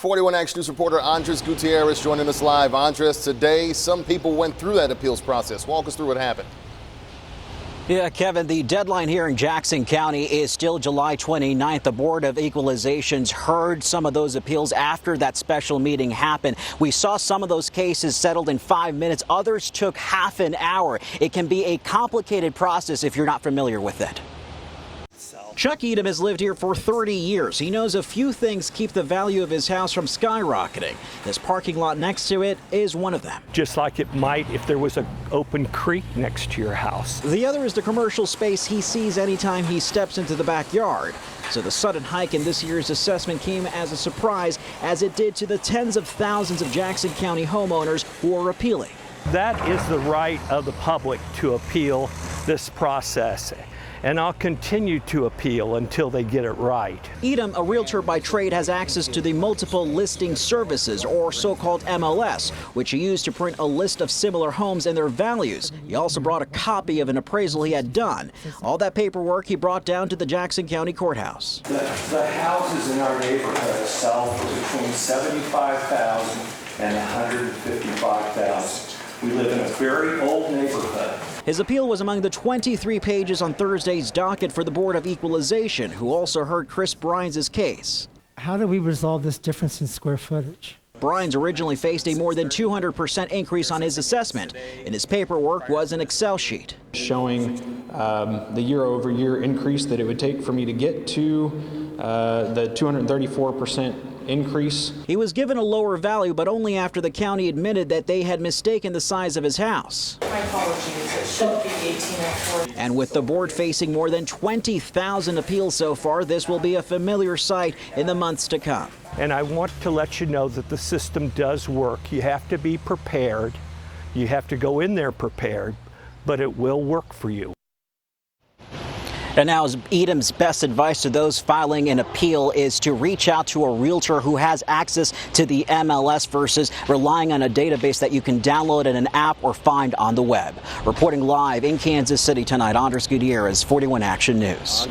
41 Action News reporter Andres Gutierrez joining us live. Andres, today some people went through that appeals process. Walk us through what happened. Yeah, Kevin, the deadline here in Jackson County is still July 29th. The Board of Equalizations heard some of those appeals after that special meeting happened. We saw some of those cases settled in 5 minutes. Others took half an hour. It can be a complicated process if you're not familiar with it. Chuck Edom has lived here for 30 years. He knows a few things keep the value of his house from skyrocketing. This parking lot next to it is one of them. Just like it might if there was an open creek next to your house. The other is the commercial space he sees anytime he steps into the backyard. So the sudden hike in this year's assessment came as a surprise, as it did to the tens of thousands of Jackson County homeowners who are appealing. That is the right of the public to appeal this process. And I'll continue to appeal until they get it right. Edom, a realtor by trade, has access to the multiple listing services, or so-called MLS, which he used to print a list of similar homes and their values. He also brought a copy of an appraisal he had done. All that paperwork he brought down to the Jackson County Courthouse. The houses in our neighborhood sell for between $75,000 and $155,000. We live in a very old neighborhood. His appeal was among the 23 pages on Thursday's docket for the Board of Equalization, who also heard Chris Brines' case. How do we resolve this difference in square footage? Brines originally faced a more than 200% increase on his assessment, and his paperwork was an Excel sheet showing the year-over-year increase that it would take for me to get to the 234% increase. He was given a lower value, but only after the county admitted that they had mistaken the size of his house. My apologies, it should be 1804. And with the board facing more than 20,000 appeals so far, this will be a familiar sight in the months to come. And I want to let you know that the system does work. You have to be prepared. You have to go in there prepared, but it will work for you. And now Edom's best advice to those filing an appeal is to reach out to a realtor who has access to the MLS versus relying on a database that you can download in an app or find on the web. Reporting live in Kansas City tonight, Andres Gutierrez, 41 Action News.